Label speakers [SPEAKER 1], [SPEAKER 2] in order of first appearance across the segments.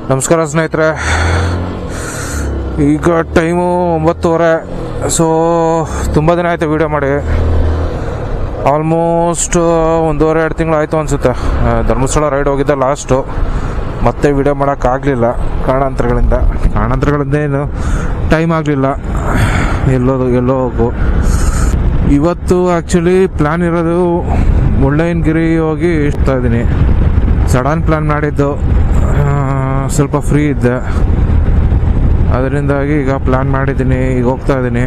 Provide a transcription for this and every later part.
[SPEAKER 1] ನಮಸ್ಕಾರ ಸ್ನೇಹಿತರೆ, ಈಗ ಟೈಮು 9:30. ಸೊ ತುಂಬ ದಿನ ಆಯಿತು ವೀಡಿಯೋ ಮಾಡಿ. ಆಲ್ಮೋಸ್ಟ್ 1.5-2 ತಿಂಗಳು ಆಯಿತು ಅನಿಸುತ್ತೆ. ಧರ್ಮಸ್ಥಳ ರೈಡ್ ಹೋಗಿದ್ದೆ ಲಾಸ್ಟು. ಮತ್ತೆ ವೀಡಿಯೋ ಮಾಡೋಕ್ಕಾಗಲಿಲ್ಲ ಕಾರಣಾಂತರಗಳಿಂದ ಏನು ಟೈಮ್ ಆಗಲಿಲ್ಲ ಎಲ್ಲೋ ಹೋಗು. ಇವತ್ತು ಆ್ಯಕ್ಚುಲಿ ಪ್ಲ್ಯಾನ್ ಇರೋದು ಮುಳ್ಳಯ್ಯನಗಿರಿ ಹೋಗಿ ಇಷ್ಟ ಇದ್ದೀನಿ. ಸಡನ್ ಪ್ಲ್ಯಾನ್ ಮಾಡಿದ್ದು, ಸ್ವಲ್ಪ ಫ್ರೀ ಇದ್ದೆ, ಅದರಿಂದಾಗಿ ಈಗ ಪ್ಲ್ಯಾನ್ ಮಾಡಿದ್ದೀನಿ. ಈಗ ಹೋಗ್ತಾ ಇದ್ದೀನಿ.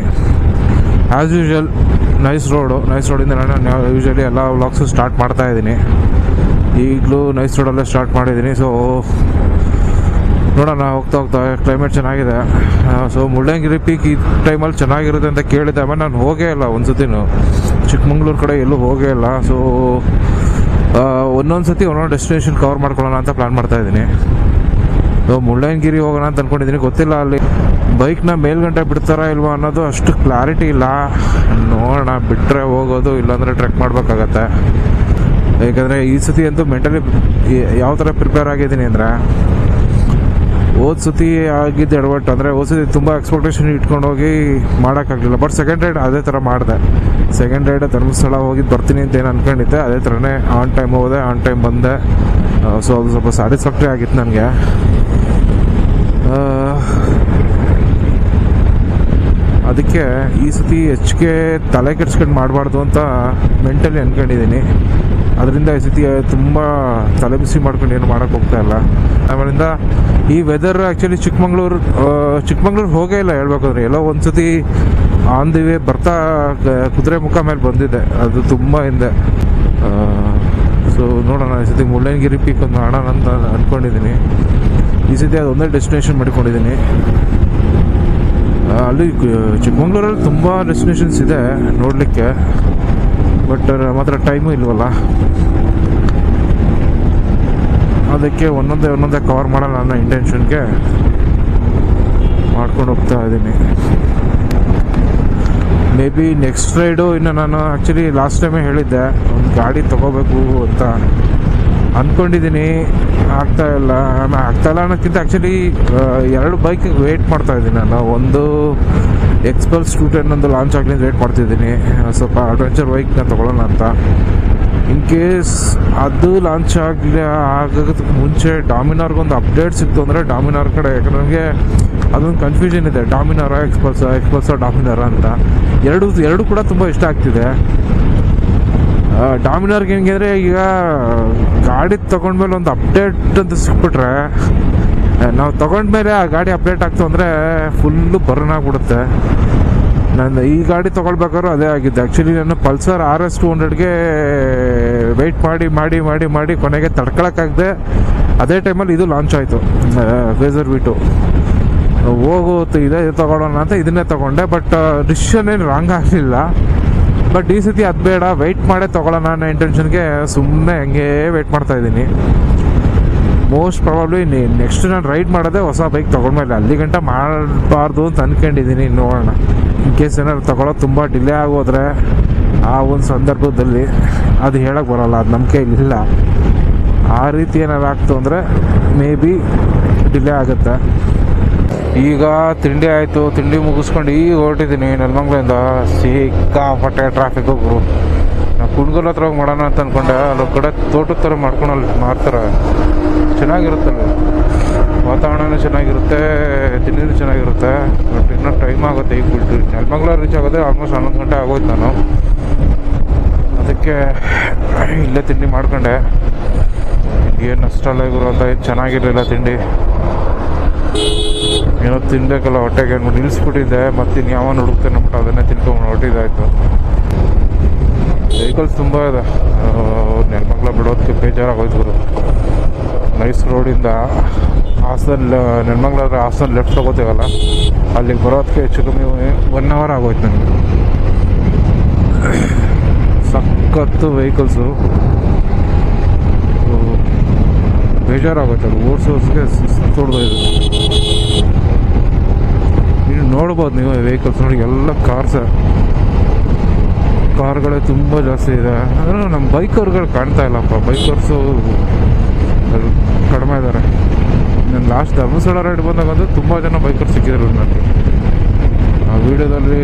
[SPEAKER 1] ಆ್ಯಸ್ ಯೂಶ್ವಲ್ ನೈಸ್ ರೋಡಿಂದ ನಾನು ಯೂಶ್ವಲಿ ಎಲ್ಲ ವ್ಲಾಗ್ಸು ಸ್ಟಾರ್ಟ್ ಮಾಡ್ತಾ ಇದ್ದೀನಿ. ಈಗಲೂ ನೈಸ್ ರೋಡಲ್ಲೇ ಸ್ಟಾರ್ಟ್ ಮಾಡಿದ್ದೀನಿ. ಸೊ ನೋಡೋಣ, ಹೋಗ್ತಾ ಕ್ಲೈಮೇಟ್ ಚೆನ್ನಾಗಿದೆ. ಸೊ ಮುಳ್ಳಯ್ಯನಗಿರಿ ಪೀಕ್ ಈ ಟೈಮಲ್ಲಿ ಚೆನ್ನಾಗಿರುತ್ತೆ ಅಂತ ಕೇಳಿದ್ದೆ. ಆಮೇಲೆ ನಾನು ಹೋಗೇ ಇಲ್ಲ ಒಂದ್ಸತಿನೂ, ಚಿಕ್ಕಮಂಗ್ಳೂರು ಕಡೆ ಎಲ್ಲೂ ಹೋಗೇ ಇಲ್ಲ. ಸೊ ಒಂದೊಂದು ಸತಿ ಒಂದೊಂದು ಡೆಸ್ಟಿನೇಷನ್ ಕವರ್ ಮಾಡ್ಕೊಳ್ಳೋಣ ಅಂತ ಪ್ಲ್ಯಾನ್ ಮಾಡ್ತಾ ಇದ್ದೀನಿ. ಮುಳ್ಳಯ್ಯನಗಿರಿ ಹೋಗೋಣ ಅಂತ ಅಂದ್ಕೊಂಡಿದ್ದೀನಿ. ಗೊತ್ತಿಲ್ಲ ಅಲ್ಲಿ ಬೈಕ್ನ ಮೇಲ್ಗಂಟೆ ಬಿಡ್ತಾರಾ ಇಲ್ವಾ ಅನ್ನೋದು ಅಷ್ಟು ಕ್ಲಾರಿಟಿ ಇಲ್ಲ. ನೋಡೋಣ, ಬಿಟ್ಟರೆ ಹೋಗೋದು, ಇಲ್ಲಾಂದರೆ ಟ್ರೆಕ್ ಮಾಡಬೇಕಾಗತ್ತೆ. ಯಾಕಂದರೆ ಈ ಸತಿ ಅಂತೂ ಮೆಂಟಲಿ ಯಾವ ಥರ ಪ್ರಿಪೇರ್ ಆಗಿದ್ದೀನಿ ಅಂದರೆ, ಹೋದ ಸತಿ ಆಗಿದ್ದು ಎಡವಟ್ಟು. ಅಂದರೆ ಹೋದ ಸತಿ ತುಂಬ ಎಕ್ಸ್ಪೆಕ್ಟೇಷನ್ ಇಟ್ಕೊಂಡು ಹೋಗಿ ಮಾಡೋಕ್ಕಾಗಲಿಲ್ಲ. ಬಟ್ ಸೆಕೆಂಡ್ ರೈಡ್ ಅದೇ ಥರ ಮಾಡಿದೆ. ಸೆಕೆಂಡ್ ರೈಡ್ ಧರ್ಮಸ್ಥಳ ಹೋಗಿದ್ದು ಬರ್ತೀನಿ ಅಂತ ಏನು ಅಂದ್ಕೊಂಡಿದ್ದೆ, ಅದೇ ಥರನೇ ಆನ್ ಟೈಮ್ ಹೋದೆ, ಆನ್ ಟೈಮ್ ಬಂದೆ. ಸೊ ಅದು ಸ್ವಲ್ಪ ಸ್ಯಾಟಿಸ್ಫ್ಯಾಕ್ಟ್ರಿ ಆಗಿತ್ತು ನನಗೆ. ಅದಕ್ಕೆ ಈ ಸತಿ ಹೆಚ್ಚಿಗೆ ತಲೆ ಕೆಡ್ಸ್ಕೊಂಡು ಮಾಡಬಾರ್ದು ಅಂತ ಮೆಂಟಲಿ ಅಂದ್ಕೊಂಡಿದ್ದೀನಿ. ಅದರಿಂದ ಈ ಸತಿ ತುಂಬ ತಲೆ ಬಿಸಿ ಮಾಡ್ಕೊಂಡು ಏನು ಮಾಡೋಕ್ಕೆ ಹೋಗ್ತಾ ಇಲ್ಲ. ಆಮೇಲಿಂದ ಈ ವೆದರ್ ಆ್ಯಕ್ಚುಲಿ ಚಿಕ್ಕಮಂಗ್ಳೂರು ಹೋಗೇ ಇಲ್ಲ ಹೇಳ್ಬೇಕಾದ್ರೆ. ಎಲ್ಲೋ ಒಂದು ಸತಿ ಆನ್ ದಿ ವೇ ಬರ್ತಾ ಕುದುರೆ ಮುಖ ಮೇಲೆ ಬಂದಿದೆ, ಅದು ತುಂಬ ಹಿಂದೆ. ಸೊ ನೋಡೋಣ, ಈ ಸತಿ ಮುಳ್ಳಯ್ಯನಗಿರಿ ಪೀಕ್ ಒಂದು ಮಾಡೋಣ ಅಂತ ಅಂದ್ಕೊಂಡಿದ್ದೀನಿ. ಈ ಸತಿ ಅದೊಂದೇ ಡೆಸ್ಟಿನೇಷನ್ ಮಾಡ್ಕೊಂಡಿದ್ದೀನಿ. ಅಲ್ಲಿ ಚಿಕ್ಕಮಂಗ್ಳೂರಲ್ಲಿ ತುಂಬ ಡೆಸ್ಟಿನೇಷನ್ಸ್ ಇದೆ ನೋಡಲಿಕ್ಕೆ, ಬಟ್ ಮಾತ್ರ ಟೈಮು ಇಲ್ವಲ್ಲ. ಅದಕ್ಕೆ ಒಂದೊಂದೇ ಕವರ್ ಮಾಡೋಣ ಅನ್ನೋ ಇಂಟೆನ್ಷನ್ಗೆ ಮಾಡ್ಕೊಂಡು ಹೋಗ್ತಾ ಇದ್ದೀನಿ. ಮೇ ಬಿ ನೆಕ್ಸ್ಟ್ ರೈಡು ಇನ್ನು ನಾನು ಆ್ಯಕ್ಚುಲಿ ಲಾಸ್ಟ್ ಟೈಮೇ ಹೇಳಿದ್ದೆ ಒಂದು ಗಾಡಿ ತೊಗೋಬೇಕು ಅಂತ ಅಂದ್ಕೊಂಡಿದ್ದೀನಿ. ಆಗ್ತಾಯಿಲ್ಲ ಅನ್ನೋಕ್ಕಿಂತ ಆ್ಯಕ್ಚುಲಿ 2 ಬೈಕಿಗೆ ವೆಯ್ಟ್ ಮಾಡ್ತಾಯಿದ್ದೀನಿ ನಾನು. ಒಂದು ಎಕ್ಸ್ಪಲ್ಸ್ 210 ಒಂದು ಲಾಂಚ್ ಆಗಲಿ ಅಂತ ವೆಯ್ಟ್ ಮಾಡ್ತಿದ್ದೀನಿ. ಸ್ವಲ್ಪ ಅಡ್ವೆಂಚರ್ ಬೈಕ್ನ ತೊಗೊಳ್ಳೋಣ ಅಂತ. ಇನ್ ಕೇಸ್ ಅದು ಲಾಂಚ್ ಆಗೋದಕ್ಕೆ ಮುಂಚೆ ಡಾಮಿನಾರ್ಗೊಂದು ಅಪ್ಡೇಟ್ ಸಿಕ್ತು ಅಂದರೆ ಡಾಮಿನಾರ್ ಕಡೆ, ಯಾಕಂದ್ರೆ ನನಗೆ ಅದೊಂದು ಕನ್ಫ್ಯೂಷನ್ ಇದೆ, ಡಾಮಿನಾರ ಎಕ್ಸ್ಪಲ್ಸ ಡಾಮಿನಾರ ಅಂತ. ಎರಡು ಕೂಡ ತುಂಬ ಇಷ್ಟ ಆಗ್ತಿದೆ. ಡಾಮಿನಾರ್ಗೆ ಹೆಂಗೆ ಅಂದರೆ, ಈಗ ಗಾಡಿ ತೊಗೊಂಡ್ಮೇಲೆ ಒಂದು ಅಪ್ಡೇಟ್ ಅಂತ ಸಿಕ್ಬಿಟ್ರೆ, ನಾವು ತೊಗೊಂಡ್ಮೇಲೆ ಆ ಗಾಡಿ ಅಪ್ಡೇಟ್ ಆಗ್ತು ಅಂದರೆ ಫುಲ್ಲು ಬರ್ನ್ ಆಗಿಬಿಡುತ್ತೆ. ನಾನು ಈ ಗಾಡಿ ತೊಗೊಳ್ಬೇಕಾದ್ರೂ ಅದೇ ಆಗಿದ್ದು. ಆ್ಯಕ್ಚುಲಿ ನಾನು ಪಲ್ಸರ್ RS 200ಗೆ ವೆಯ್ಟ್ ಮಾಡಿ ಕೊನೆಗೆ ತಡ್ಕೊಳಕ್ಕಾಗದೆ ಅದೇ ಟೈಮಲ್ಲಿ ಇದು ಲಾಂಚ್ ಆಯಿತು, ಫೇಸರ್ V2. ಹೋಗುತ್ತೆ ಇದೇ ತೊಗೊಳ್ಳೋಣ ಅಂತ ಇದನ್ನೇ ತೊಗೊಂಡೆ. ಬಟ್ ಡಿಸಿಷನ್ ಏನು ರಾಂಗ್ ಆಗಲಿಲ್ಲ. ಬಟ್ ಈ ಸತಿ ಅದು ಬೇಡ, ವೆಯ್ಟ್ ಮಾಡೇ ತೊಗೊಳ್ಳೋಣ ಅನ್ನೋ ಇಂಟೆನ್ಷನ್ಗೆ ಸುಮ್ಮನೆ ಹಂಗೆ ವೆಯ್ಟ್ ಮಾಡ್ತಾಯಿದ್ದೀನಿ. ಮೋಸ್ಟ್ ಪ್ರಾಬಬ್ಲಿ ನೆಕ್ಸ್ಟ್ ನಾನು ರೈಡ್ ಮಾಡೋದೇ ಹೊಸ ಬೈಕ್ ತೊಗೊಂಡ್ಮೇಲೆ, ಅಲ್ಲಿ ಗಂಟ ಮಾಡಬಾರ್ದು ಅಂತ ಅಂದ್ಕೊಂಡಿದ್ದೀನಿ. ನೋಡೋಣ, ಇನ್ ಕೇಸ್ ಏನಾದ್ರು ತೊಗೊಳೋದು ತುಂಬ ಡಿಲೇ ಆಗೋದ್ರೆ ಆ ಒಂದು ಸಂದರ್ಭದಲ್ಲಿ ಅದು ಹೇಳೋಕ್ಕೆ ಬರೋಲ್ಲ, ಅದು ನಂಬಿಕೆ ಇಲ್ಲ. ಆ ರೀತಿ ಏನಾದ್ರು ಆಗ್ತು ಅಂದರೆ ಮೇ ಬಿ ಡಿಲೇ ಆಗುತ್ತೆ. ಈಗ ತಿಂಡಿ ಆಯಿತು, ತಿಂಡಿ ಮುಗಿಸ್ಕೊಂಡು ಈಗ ಹೊರಟಿದ್ದೀನಿ ನೆಲಮಂಗ್ಲಿಂದ. ಸಿಕ್ಕಾಪಟ್ಟೆ ಟ್ರಾಫಿಕ್ ಹೋಗ್ರು. ನಾವು ಕುಣ್ಗಲ್ ಹತ್ರ ಹೋಗಿ ಮಾಡೋಣ ಅಂತ ಅಂದ್ಕೊಂಡೆ. ಅಲ್ಲಿ ಕಡೆ ತೋಟದ ಥರ ಮಾಡ್ಕೊಂಡು ಅಲ್ಲಿ ಮಾರ್ತಾರೆ, ಚೆನ್ನಾಗಿರುತ್ತಲ್ಲ, ವಾತಾವರಣನೂ ಚೆನ್ನಾಗಿರುತ್ತೆ, ತಿಂಡಿನೂ ಚೆನ್ನಾಗಿರುತ್ತೆ. ಬಟ್ ಇನ್ನೂ ಟೈಮ್ ಆಗುತ್ತೆ. ಈಗ ಬಿಟ್ಟು ನೆಲಮಂಗ್ಲ ರೀಚ್ ಆಗೋದೇ ಆಲ್ಮೋಸ್ಟ್ 11 ಗಂಟೆ ಆಗೋಯ್ತು ನಾನು. ಅದಕ್ಕೆ ಇಲ್ಲೇ ತಿಂಡಿ ಮಾಡ್ಕೊಂಡೆ. ಏನು ಅಷ್ಟಲ್ಲ ಇವರು ಅಂತ, ಏನು ಚೆನ್ನಾಗಿರಲಿಲ್ಲ ತಿಂಡಿ. ಏನೋ ತಿನ್ಬೇಕಲ್ಲ ಹೊಟ್ಟೆಗೆ ಅಂದ್ಬಿಟ್ಟು ನಿಲ್ಲಿಸ್ಬಿಟ್ಟಿದ್ದೆ. ಮತ್ತಿನ್ನು ಯಾವನು ಹುಡುಕ್ತೇನೆ ಅಂದ್ಬಿಟ್ಟು ಅದನ್ನೇ ತಿನ್ಕೊಂಡು ಹೊರಟಿದ್ದಾಯಿತು. ವೆಹಿಕಲ್ಸ್ ತುಂಬ ಇದೆ. ನೆಲಮಂಗ್ಲ ಬಿಡೋದಕ್ಕೆ ಬೇಜಾರಾಗೋಯ್ತು ಗುರು. ನೈಸ್ ರೋಡಿಂದ ನೆಲಮಂಗ್ಲ ಹಾಸನ ಲೆಫ್ಟ್ ತಗೋತೀವಲ್ಲ, ಅಲ್ಲಿಗೆ ಬರೋದಕ್ಕೆ ಹೆಚ್ಚು ಕಮ್ಮಿ 1 ಅವರ್ ಆಗೋಯ್ತು ನನಗೆ. ಸಖತ್ತು ವೆಹಿಕಲ್ಸು, ಬೇಜಾರಾಗೋಯ್ತು ಅದು ಓಡಿಸೋದಕ್ಕೆ. ತೊಡ್ದೋಯ್ತು. ಇನ್ನು ನೋಡ್ಬೋದು ನೀವು ವೆಹಿಕಲ್ಸ್ ನೋಡಿ, ಎಲ್ಲ ಕಾರ್ಗಳೇ ತುಂಬ ಜಾಸ್ತಿ ಇದೆ. ಅಂದರೆ ನಮ್ಮ ಬೈಕರ್ಗಳು ಕಾಣ್ತಾ ಇಲ್ಲಪ್ಪ, ಬೈಕರ್ಸು ಕಡಿಮೆ ಇದ್ದಾರೆ. ನಾನು ಲಾಸ್ಟ್ ಧರ್ಮಸ್ಥಳ ರೈಡ್ ಬಂದಾಗಂತೂ ತುಂಬ ಜನ ಬೈಕರ್ ಸಿಕ್ಕಿದ್ರು ನನಗೆ. ಆ ವಿಡಿಯೋದಲ್ಲಿ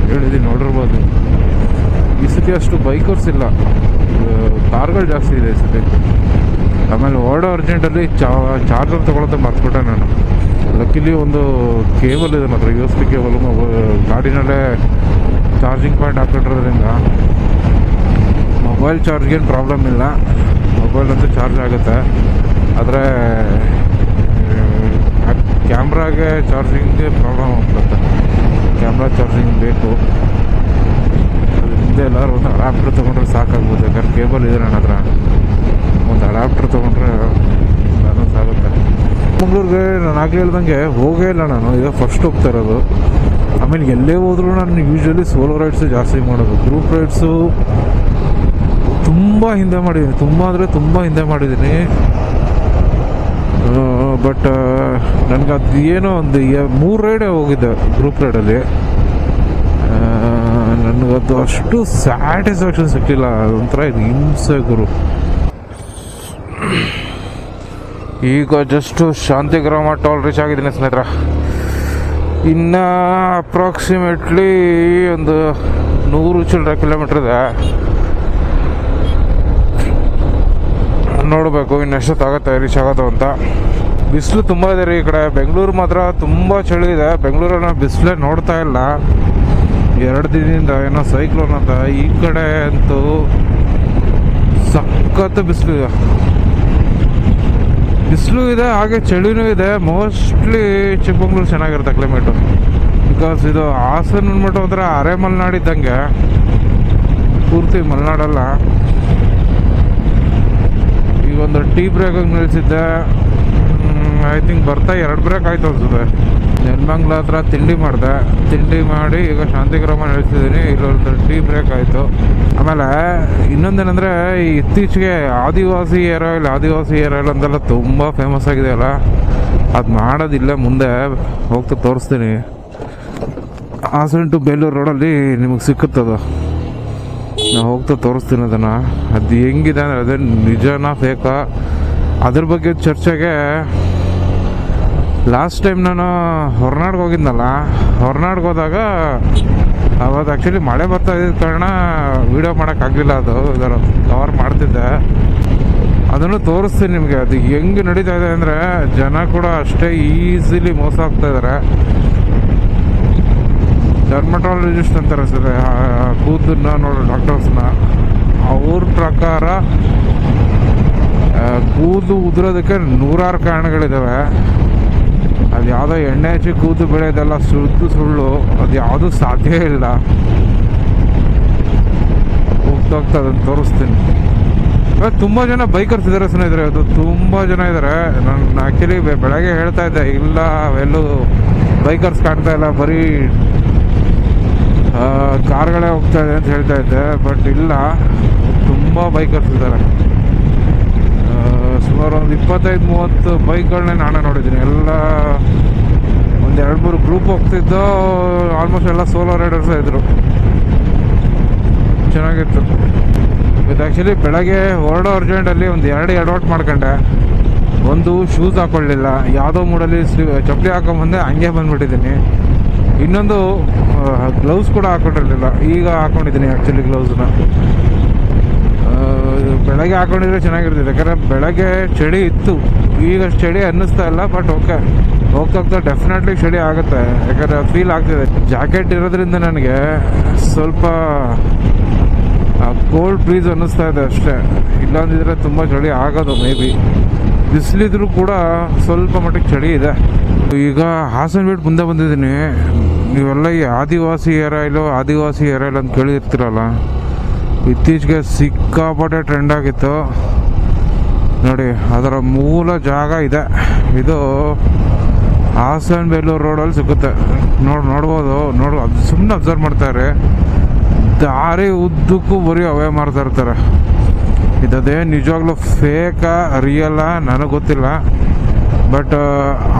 [SPEAKER 1] ಹೇಳಿದ್ದೀನಿ, ನೋಡಿರ್ಬೋದು. ಈ ಸತಿ ಅಷ್ಟು ಬೈಕರ್ಸ್ ಇಲ್ಲ, ಕಾರ್ಗಳು ಜಾಸ್ತಿ ಇದೆ ಈ ಸತಿ. ಆಮೇಲೆ ಓಡೋ ಅರ್ಜೆಂಟಲ್ಲಿ ಚಾರ್ಜರ್ ತೊಗೊಳತ್ತೆ ಮರ್ತ್ಬಿಟ್ಟೆ ನಾನು. ಲಕ್ಕಿಲಿ ಒಂದು ಕೇಬಲ್ ಇದೆ ಮಾತ್ರ, USB ಕೇಬಲ್. ಗಾಡಿನಲ್ಲೇ ಚಾರ್ಜಿಂಗ್ ಪಾಯಿಂಟ್ ಹಾಕಿಟ್ಟಿರೋದ್ರಿಂದ ಮೊಬೈಲ್ ಚಾರ್ಜ್ಗೇನು ಪ್ರಾಬ್ಲಮ್ ಇಲ್ಲ. ಮೊಬೈಲ್ ಅಂತೂ ಚಾರ್ಜ್ ಆಗುತ್ತೆ, ಆದರೆ ಕ್ಯಾಮ್ರಾಗೆ ಚಾರ್ಜಿಂಗ್ಗೆ ಪ್ರಾಬ್ಲಮ್ ಆಗ್ತದೆ. ಕ್ಯಾಮ್ರಾ ಚಾರ್ಜಿಂಗ್ ಬೇಕು. ಹಿಂದೆ ಎಲ್ಲರೂ ಒಂದು ಅಡಾಪ್ಟರ್ ತೊಗೊಂಡ್ರೆ ಸಾಕಾಗ್ಬೋದು, ಯಾಕಂದ್ರೆ ಕೇಬಲ್ ಇದೆ ನನ್ನ ಹತ್ರ. ಒಂದು ಅಡಾಪ್ಟರ್ ತೊಗೊಂಡ್ರೆ ಬ್ಯಾಲೆನ್ಸ್ ಆಗುತ್ತೆ. ಮಂಗಳೂರಿಗೆ ನಾನು ಆಗಲೇ ಹೇಳ್ದಂಗೆ ಹೋಗೇ ಇಲ್ಲ ನಾನು, ಈಗ ಫಸ್ಟ್ ಹೋಗ್ತಾ ಇರೋದು. ಆಮೇಲೆ ಎಲ್ಲೇ ಹೋದರೂ ನಾನು ಯೂಶ್ವಲಿ ಸೋಲೋ ರೈಡ್ಸು ಜಾಸ್ತಿ ಮಾಡೋದು. ಗ್ರೂಪ್ ರೈಡ್ಸು ತುಂಬ ಹಿಂದೆ ಮಾಡಿದ್ದೀನಿ, ತುಂಬ ಅಂದರೆ ತುಂಬ ಹಿಂದೆ ಮಾಡಿದ್ದೀನಿ. ಬಟ್ ನನಗೆ ಅದು ಏನೋ ಒಂದು 3 ರೈಡೇ ಹೋಗಿದ್ದೆ ಗ್ರೂಪ್ ರೈಡಲ್ಲಿ. ನನಗದು ಅಷ್ಟು ಸ್ಯಾಟಿಸ್ಫ್ಯಾಕ್ಷನ್ ಸಿಕ್ಕಿಲ್ಲ. ಅದೊಂಥರ ಇದು ಹಿಂಸೆ ಗುರು. ಈಗ ಜಸ್ಟು ಶಾಂತಿಗ್ರಾಮ ಟೋಲ್ ರೀಚ್ ಆಗಿದ್ದೀನಿ ಸ್ನೇಹಿತರ. ಇನ್ನು ಅಪ್ರಾಕ್ಸಿಮೇಟ್ಲಿ ಒಂದು 100 ಚಿಲ್ಲರೆ ಕಿಲೋಮೀಟ್ರ್ ಇದೆ. ನೋಡಬೇಕು ಇನ್ನೆಷ್ಟೊತ್ತಾಗುತ್ತೆ ರೀಚ್ ಆಗೋದು ಅಂತ. ಬಿಸಿಲು ತುಂಬ ಇದೆ ರೀ ಈ ಕಡೆ. ಬೆಂಗಳೂರು ಮಾತ್ರ ತುಂಬ ಚಳಿ ಇದೆ. ಬೆಂಗಳೂರನ್ನ ಬಿಸಿಲೇ ನೋಡ್ತಾ ಇಲ್ಲ 2 ದಿನದಿಂದ, ಏನೋ ಸೈಕ್ಲೋನ್ ಅಂತ. ಈ ಕಡೆ ಅಂತೂ ಸಖತ್ತು ಬಿಸಿಲು ಇದೆ, ಹಾಗೆ ಚಳಿನೂ ಇದೆ. ಮೋಸ್ಟ್ಲಿ ಚಿಕ್ಕಮಂಗ್ಳೂರು ಚೆನ್ನಾಗಿರುತ್ತೆ ಕ್ಲೈಮೇಟು. ಬಿಕಾಸ್ ಇದು ಹಾಸನ ಅಂದ್ಬಿಟ್ಟು ಒಂಥರ ಅರೆ ಮಲೆನಾಡಿದ್ದಂಗೆ, ಪೂರ್ತಿ ಮಲೆನಾಡಲ್ಲ. ಈಗ ಒಂದು ಟೀ ಬ್ರೇಕಾಗಿ ನಿಲ್ಲಿಸಿದ್ದೆ. ಐ ಥಿಂಕ್ ಬರ್ತಾ 2 ಬ್ರೇಕ್ ಆಯಿತು ಅನ್ಸುತ್ತೆ. ನೆಲಮಂಗ್ಲ ಹತ್ರ ತಿಂಡಿ ಮಾಡಿ ಈಗ ಶಾಂತಿಗ್ರಾಮ ನಿಲ್ಲಿಸಿದ್ದೀನಿ. ಇಲ್ಲೊಂದು ಟೀ ಬ್ರೇಕ್ ಆಯಿತು. ಆಮೇಲೆ ಇನ್ನೊಂದೇನೆಂದರೆ, ಇತ್ತೀಚೆಗೆ ಆದಿವಾಸಿ ಏರ್ ಆಯಿಲ್ ಅಂತೆಲ್ಲ ತುಂಬ ಫೇಮಸ್ ಆಗಿದೆಯಲ್ಲ, ಅದು ಮಾಡೋದಿಲ್ಲ. ಮುಂದೆ ಹೋಗ್ತಾ ತೋರಿಸ್ತೀನಿ. ಹಾಸನ ಟು ಬೇಲೂರು ರೋಡಲ್ಲಿ ನಿಮಗೆ ಸಿಕ್ಕುತ್ತದು. ನಾನು ಹೋಗ್ತಾ ತೋರಿಸ್ತೀನಿ ಅದನ್ನು. ಅದು ಹೆಂಗಿದೆ ಅಂದರೆ, ಅದೇ ನಿಜನಾ ಫೇಕಾ ಅದ್ರ ಬಗ್ಗೆ ಚರ್ಚೆಗೆ ಲಾಸ್ಟ್ ಟೈಮ್ ನಾನು ಹೊರನಾಡಿಗೆ ಹೋಗಿದ್ನಲ್ಲ, ಹೊರನಾಡಿಗೆ ಹೋದಾಗ ಅವತ್ತು ಆ್ಯಕ್ಚುಲಿ ಮಳೆ ಬರ್ತಾ ಇದ್ದ ಕಾರಣ ವೀಡಿಯೋ ಮಾಡೋಕ್ಕಾಗಲಿಲ್ಲ. ಅದು ಇದರ ಕವರ್ ಮಾಡ್ತಿದ್ದೆ. ಅದನ್ನು ತೋರಿಸ್ತೀನಿ ನಿಮಗೆ. ಅದು ಹೆಂಗೆ ನಡೀತಾ ಇದೆ ಅಂದರೆ, ಜನ ಕೂಡ ಅಷ್ಟೇ ಈಸಿಲಿ ಮೋಸ ಆಗ್ತಾಯಿದ್ದಾರೆ. ಡರ್ಮಟಾಲಜಿಸ್ಟ್ ಅಂತಾರೆ ಸರ್, ಕೂದಲನ್ನ ನೋಡೋ ಡಾಕ್ಟರ್ಸ್ನ. ಅವ್ರ ಪ್ರಕಾರ ಕೂದಲು ಉದುರೋದಕ್ಕೆ 100 ಕಾರಣಗಳಿದ್ದಾವೆ. ಅದು ಯಾವುದೋ ಎಣ್ಣೆ ಹಚ್ಚಿ ಕೂದಲು ಬೆಳೆಯೋದೆಲ್ಲ ಸುಳ್ಳು. ಅದು ಯಾವುದೂ ಸಾಧ್ಯ ಇಲ್ಲ. ಹೋಗ್ತಾ ಅದನ್ನು ತೋರಿಸ್ತೀನಿ. ತುಂಬ ಜನ ಬೈಕರ್ಸ್ ಇದ್ದಾರೆ ಸ್ನೇಹಿತರೆ. ಅದು ತುಂಬ ಜನ ಇದ್ದಾರೆ. ನಾನು ಆ್ಯಕ್ಚುಲಿ ಬೆಳಗ್ಗೆ ಹೇಳ್ತಾ ಇದ್ದೆ, ಇಲ್ಲ ಎಲ್ಲೂ ಬೈಕರ್ಸ್ ಕಾಣ್ತಾ ಇಲ್ಲ, ಬರೀ ಕಾರ್ಗಳೇ ಹೋಗ್ತಾ ಇದೆ ಅಂತ ಹೇಳ್ತಾ ಇದ್ದೆ. ಬಟ್ ಇಲ್ಲ, ತುಂಬ ಬೈಕರ್ಸ್ ಇದ್ದಾರೆ. ಸುಮಾರು ಒಂದು 25-30 ಬೈಕ್ಗಳನ್ನೇ ನಾನೇ ನೋಡಿದ್ದೀನಿ. ಎಲ್ಲ ಒಂದು 2-3 ಗ್ರೂಪ್ ಹೋಗ್ತಿದ್ದು. ಆಲ್ಮೋಸ್ಟ್ ಎಲ್ಲ ಸೋಲೋ ರೈಡರ್ಸೇ ಇದ್ದರು. ಚೆನ್ನಾಗಿತ್ತು. ಇದು ಆ್ಯಕ್ಚುಲಿ ಬೆಳಗ್ಗೆ ಹೊರಡೋ ಅರ್ಜೆಂಟಲ್ಲಿ ಒಂದು 2 ಎಡವಟ್ ಮಾಡ್ಕೊಂಡೆ. ಒಂದು ಶೂಸ್ ಹಾಕೊಳ್ಳಿಲ್ಲ, ಯಾವುದೋ ಮೂಡಲ್ಲಿ ಚಪ್ಪಲಿ ಹಾಕೊಂಬಂದೆ, ಹಂಗೆ ಬಂದುಬಿಟ್ಟಿದ್ದೀನಿ. ಇನ್ನೊಂದು ಗ್ಲೌಸ್ ಕೂಡ ಹಾಕೊಂಡಿರಲಿಲ್ಲ, ಈಗ ಹಾಕೊಂಡಿದ್ದೀನಿ ಆ್ಯಕ್ಚುಲಿ ಗ್ಲೌಸ್ನ. ಬೆಳಗ್ಗೆ ಹಾಕೊಂಡಿದ್ರೆ ಚೆನ್ನಾಗಿರ್ತಿದೆ, ಯಾಕಂದರೆ ಬೆಳಗ್ಗೆ ಚಳಿ ಇತ್ತು. ಈಗ ಚಳಿ ಅನ್ನಿಸ್ತಾ ಇಲ್ಲ. ಬಟ್ ಓಕೆ, ಹೋಗ್ತಾ ಡೆಫಿನೆಟ್ಲಿ ಚಳಿ ಆಗುತ್ತೆ, ಯಾಕಂದರೆ ಫೀಲ್ ಆಗ್ತಿದೆ. ಜಾಕೆಟ್ ಇರೋದ್ರಿಂದ ನನಗೆ ಸ್ವಲ್ಪ ಕೋಲ್ಡ್ ಬ್ರೀಸ್ ಅನ್ನಿಸ್ತಾ ಇದೆ ಅಷ್ಟೇ. ಇಲ್ಲಾಂದಿದ್ರೆ ತುಂಬ ಚಳಿ ಆಗೋದು ಮೇ ಬಿ. ಬಿಸಿಲಿದ್ರೂ ಕೂಡ ಸ್ವಲ್ಪ ಮಟ್ಟಿಗೆ ಚಳಿ ಇದೆ. ಈಗ ಹಾಸನ ಬಿಟ್ಟು ಮುಂದೆ ಬಂದಿದ್ದೀನಿ. ನೀವೆಲ್ಲ ಈ ಆದಿವಾಸಿ ಏರ್ ಆಯಿಲ್ ಅಂತ ಕೇಳಿರ್ತೀರಲ್ಲ, ಇತ್ತೀಚೆಗೆ ಸಿಕ್ಕಾಪಟ್ಟೆ ಟ್ರೆಂಡ್ ಆಗಿತ್ತು ನೋಡಿ. ಅದರ ಮೂಲ ಜಾಗ ಇದೆ. ಇದು ಹಾಸನ ಬೇಲೂರು ರೋಡಲ್ಲಿ ಸಿಗುತ್ತೆ. ನೋಡ್ಬೋದು. ಅದು ಸುಮ್ಮನೆ ಅಬ್ಸರ್ವ್ ಮಾಡ್ತಾರೆ. ದಾರಿ ಉದ್ದಕ್ಕೂ ಬರೀ ಅವೇ ಮಾರ್ತಾ ಇರ್ತಾರೆ. ಇದೇ ನಿಜವಾಗ್ಲೂ ಫೇಕಾ ರಿಯಲ್ಲ ನನಗೆ ಗೊತ್ತಿಲ್ಲ. ಬಟ್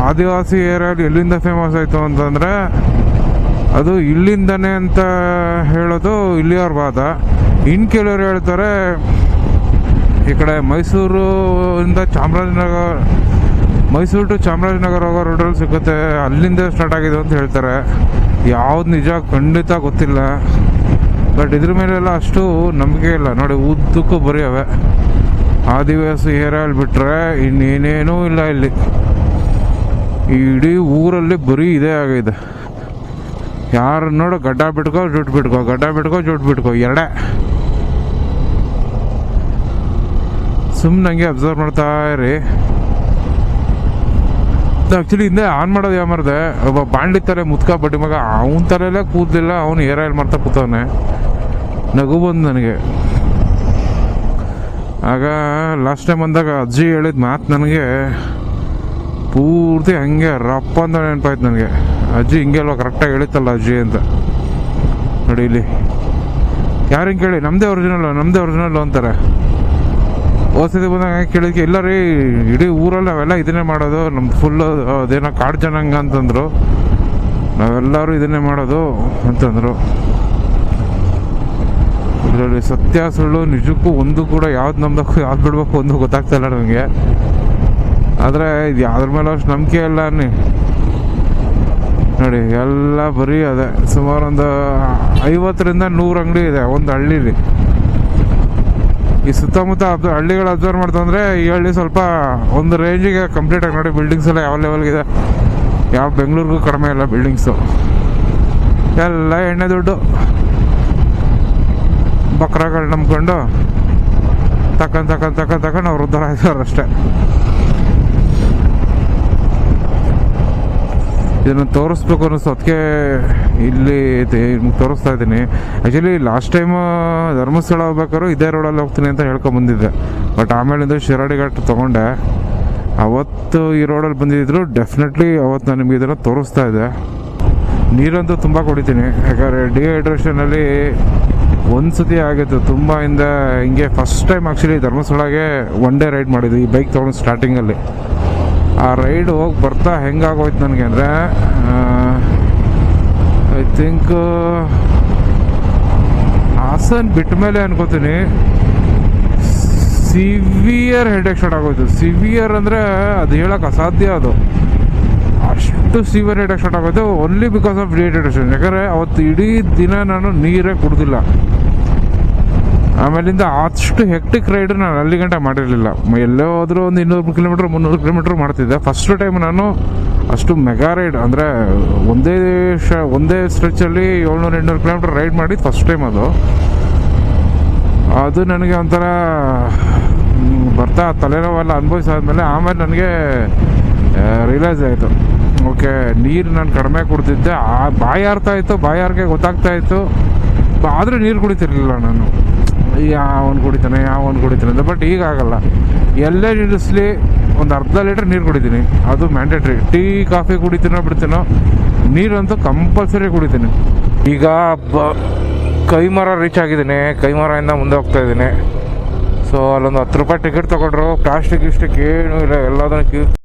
[SPEAKER 1] ಆದಿವಾಸಿ ಏರಿಯಾಲಿ ಎಲ್ಲಿಂದ ಫೇಮಸ್ ಆಯಿತು ಅಂತಂದರೆ, ಅದು ಇಲ್ಲಿಂದನೇ ಅಂತ ಹೇಳೋದು ಇಲ್ಲಿಯವ್ರ ವಾದ. ಇನ್ನು ಕೆಲವರು ಹೇಳ್ತಾರೆ ಈ ಕಡೆ ಮೈಸೂರು ಇಂದ ಮೈಸೂರು ಟು ಚಾಮರಾಜನಗರ ಹೋಗೋ ರೋಡಲ್ಲಿ ಸಿಗುತ್ತೆ, ಅಲ್ಲಿಂದ ಸ್ಟಾರ್ಟ್ ಆಗಿದೆ ಅಂತ ಹೇಳ್ತಾರೆ. ಯಾವ್ದು ನಿಜ ಖಂಡಿತ ಗೊತ್ತಿಲ್ಲ. ಬಟ್ ಇದ್ರ ಮೇಲೆಲ್ಲ ಅಷ್ಟು ನಂಬಿಕೆ ಇಲ್ಲ. ನೋಡಿ ಉದ್ದಕ್ಕೂ ಬರೀ ಅವೆ ಆದಿವಾಸಿ ಹೇರ್ ಆಯಿಲ್ ಬಿಟ್ಟರೆ ಇನ್ನೇನೇನೂ ಇಲ್ಲ ಇಲ್ಲಿ. ಇಡೀ ಊರಲ್ಲಿ ಬರೀ ಇದೇ ಆಗಿದೆ. ಯಾರು ನೋಡು ಗಡ್ಡ ಬಿಟ್ಕೋ ಜುಟ್ಟು ಬಿಟ್ಕೋ, ಗಡ್ಡ ಬಿಟ್ಕೋ ಜುಟ್ಟು ಬಿಟ್ಕೋ, ಎರಡೇ. ಸುಮ್ಮನೆ ಹಂಗೆ ಅಬ್ಸರ್ವ್ ಮಾಡ್ತಾ ಇರಿ. ಆ್ಯಕ್ಚುಲಿ ಹಿಂದೆ ಆನ್ ಮಾಡೋದು ಯಾವ ಮಾಡಿದೆ, ಒಬ್ಬ ಬಾಂಡಿ ತಲೆ ಮುತ್ಕ ಬಡ್ಡಿ ಮಗ, ಅವನ ತಲೆಯಲ್ಲೇ ಕೂದಲಿಲ್ಲ, ಅವನು ಹೇರ್ ಆಯಿಲ್ ಮಾಡ್ತಾ ಕೂತವನೆ. ನಗು ಬಂದು ನನಗೆ. ಆಗ ಲಾಸ್ಟ್ ಟೈಮ್ ಬಂದಾಗ ಅಜ್ಜಿ ಹೇಳಿದ ಮಾತು ನನಗೆ ಪೂರ್ತಿ ಹಂಗೆ ರಪ್ಪ ಅಂತ ನೆನಪಾಯ್ತು ನನಗೆ. ಅಜ್ಜಿ ಹಿಂಗೆ ಅಲ್ವಾ ಕರೆಕ್ಟಾಗಿ ಹೇಳಿತ್ತಲ್ಲ ಅಜ್ಜಿ ಅಂತ. ನೋಡಿ ಇಲ್ಲಿ ಯಾರು ಹಿಂಗೆ ಕೇಳಿ ನಮ್ಮದೇ ಒರಿಜಿನಲ್ಲು ಅಂತಾರೆ. ಓದ್ಸತಿ ಬಂದಾಗ ಕೇಳಿದ್ಕೆ ಇಲ್ಲ ರೀ, ಇಡೀ ಊರಲ್ಲಿ ನಾವೆಲ್ಲ ಇದನ್ನೇ ಮಾಡೋದು, ನಮ್ದು ಫುಲ್ಲು ಅದೇನೋ ಕಾಡು ಜನಾಂಗ ಅಂತಂದರು, ನಾವೆಲ್ಲರೂ ಇದನ್ನೇ ಮಾಡೋದು ಅಂತಂದರು. ಇದರಲ್ಲಿ ಸತ್ಯ ಸುಳ್ಳು ನಿಜಕ್ಕೂ ಒಂದು ಕೂಡ ಯಾವ್ದು ನಂಬಬೇಕು ಯಾವ್ದು ಬಿಡಬೇಕು ಒಂದು ಗೊತ್ತಾಗ್ತಾ ಇಲ್ಲ ನನಗೆ. ಆದರೆ ಇದು ಯಾವ್ದ್ರ ಮೇಲೆ ಅಷ್ಟು ನಂಬಿಕೆ ಇಲ್ಲ ನೋಡಿ. ಎಲ್ಲ ಬರೀ ಅದೇ. ಸುಮಾರು ಒಂದು 50ರಿಂದ 100 ಅಂಗಡಿ ಇದೆ ಒಂದು ಹಳ್ಳೀಲಿ. ಈ ಸುತ್ತಮುತ್ತ ಹಳ್ಳಿಗಳು ಅಬ್ಸರ್ವ್ ಮಾಡ್ತಂದ್ರೆ ಈ ಹಳ್ಳಿ ಸ್ವಲ್ಪ ಒಂದು ರೇಂಜಿಗೆ ಕಂಪ್ಲೀಟಾಗಿ ನೋಡಿ. ಬಿಲ್ಡಿಂಗ್ಸ್ ಎಲ್ಲ ಯಾವ ಲೆವೆಲ್ಗಿದೆ, ಯಾವ ಬೆಂಗಳೂರಿಗೂ ಕಡಿಮೆ ಇಲ್ಲ ಬಿಲ್ಡಿಂಗ್ಸು. ಎಲ್ಲ ಎಣ್ಣೆ ದುಡ್ಡು ಬಕ್ರಗಳು ನಂಬ್ಕೊಂಡು ತಕೊಂಡು ಅವ್ರು ಉದ್ಧಾರ ಆಯ್ತವ್ರು ಅಷ್ಟೇ. ಇದನ್ನು ತೋರಿಸ್ಬೇಕು ಅನ್ನಿಸ್ತು, ಅದಕ್ಕೆ ಇಲ್ಲಿ ತೋರಿಸ್ತಾ ಇದ್ದೀನಿ. ಆ್ಯಕ್ಚುಲಿ ಲಾಸ್ಟ್ ಟೈಮ್ ಧರ್ಮಸ್ಥಳ ಹೋಗ್ಬೇಕಾದ್ರು ಇದೇ ರೋಡಲ್ಲಿ ಹೋಗ್ತೀನಿ ಅಂತ ಹೇಳ್ಕೊಂಬಂದಿದ್ದೆ. ಬಟ್ ಆಮೇಲಿಂದ ಶಿರಾಡಿ ಘಾಟ್ ತೊಗೊಂಡೆ. ಅವತ್ತು ಈ ರೋಡಲ್ಲಿ ಬಂದಿದ್ರು ಡೆಫಿನೆಟ್ಲಿ ಅವತ್ತು ನಾನು ನಿಮಗೆ ಇದನ್ನು ತೋರಿಸ್ತಾ ಇದ್ದೆ. ನೀರಂತೂ ತುಂಬ ಕುಡಿತೀನಿ, ಯಾಕಂದರೆ ಡಿಹೈಡ್ರೇಷನಲ್ಲಿ ಒಂದು ಸತಿ ಆಗಿತ್ತು ತುಂಬ. ಹಿಂಗೆ ಫಸ್ಟ್ ಟೈಮ್ ಆ್ಯಕ್ಚುಲಿ ಧರ್ಮಸ್ಥಳಗೆ ಒನ್ ಡೇ ರೈಡ್ ಮಾಡಿದ್ದು ಈ ಬೈಕ್ ತೊಗೊಂಡು ಸ್ಟಾರ್ಟಿಂಗಲ್ಲಿ. ಆ ರೈಡ್ ಹೋಗಿ ಬರ್ತಾ ಹೆಂಗಾಗೋಯ್ತು ನನಗೆ ಅಂದರೆ, ಐ ಥಿಂಕ್ ಹಾಸನ್ ಬಿಟ್ಟ ಮೇಲೆ ಅನ್ಕೋತೀನಿ ಸಿವಿಯರ್ ಹೆಡ್ಏಕ್ ಸ್ಟಾರ್ಟ್ ಆಗೋಯ್ತು. ಸಿವಿಯರ್ ಅಂದರೆ ಅದು ಹೇಳೋಕೆ ಅಸಾಧ್ಯ. ಅದು ಅಷ್ಟು ಸಿವಿಯರ್ ಹೆಡ್ಏಕ್ ಸ್ಟಾರ್ಟ್ ಆಗೋಯ್ತು ಓನ್ಲಿ ಬಿಕಾಸ್ ಆಫ್ ಡಿಹೈಡ್ರೇಷನ್. ಯಾಕಂದರೆ ಅವತ್ತು ಇಡೀ ದಿನ ನಾನು ನೀರೇ ಕುಡ್ದಿಲ್ಲ. ಆಮೇಲಿಂದ ಅಷ್ಟು ಹೆಕ್ಟಿಕ್ ರೈಡ್ ನಾನು ಅಲ್ಲಿ ಗಂಟೆ ಮಾಡಿರಲಿಲ್ಲ. ಎಲ್ಲೇ ಹೋದರೂ ಒಂದು 200 ಕಿಲೋಮೀಟ್ರ್ 300 ಕಿಲೋಮೀಟ್ರ್ ಮಾಡ್ತಿದ್ದೆ. ಫಸ್ಟ್ ಟೈಮ್ ನಾನು ಅಷ್ಟು ಮೆಗಾ ರೈಡ್ ಅಂದರೆ ಒಂದೇ ಸ್ಟ್ರೆಚ್ಚಲ್ಲಿ 700-800 ಕಿಲೋಮೀಟ್ರ್ ರೈಡ್ ಮಾಡಿದ್ದು ಫಸ್ಟ್ ಟೈಮ್. ಅದು ನನಗೆ ಒಂಥರ ಬರ್ತಾ ತಲೆನೋವೆಲ್ಲ ಅನುಭವಿಸಾದ್ಮೇಲೆ ಆಮೇಲೆ ನನಗೆ ರಿಯಲೈಸ್ ಆಯಿತು, ಓಕೆ ನೀರು ನಾನು ಕಡಿಮೆ ಕುಡ್ತಿದ್ದೆ. ಬಾಯಾರಿಕೆ ಗೊತ್ತಾಗ್ತಾ ಇತ್ತು, ಆದರೆ ನೀರು ಕುಡಿತಿರ್ಲಿಲ್ಲ ನಾನು. ಯಾವನು ಕುಡಿತಾನೆ ಅಂತ. ಬಟ್ ಈಗ ಆಗಲ್ಲ, ಎಲ್ಲೇ ನಿಲ್ಲಿಸ್ಲಿ ಒಂದು ಅರ್ಧ ಲೀಟ್ರ್ ನೀರು ಕುಡಿತೀನಿ, ಅದು ಮ್ಯಾಂಡೇಟ್ರಿ. ಟೀ ಕಾಫಿ ಕುಡಿತೀನೋ ಬಿಡ್ತೀನೋ, ನೀರಂತೂ ಕಂಪಲ್ಸರಿ ಕುಡಿತೀನಿ. ಈಗ ಕೈಮರ ರೀಚ್ ಆಗಿದ್ದೀನಿ, ಕೈಮರದಿಂದ ಮುಂದೆ ಹೋಗ್ತಾ ಇದ್ದೀನಿ. ಸೊ ಅಲ್ಲೊಂದು 10 ರೂಪಾಯಿ ಟಿಕೆಟ್ ತೊಗೊಂಡ್ರು, ಪ್ಲಾಸ್ಟಿಕ್ ಏನೂ ಇಲ್ಲ, ಎಲ್ಲದನ್ನು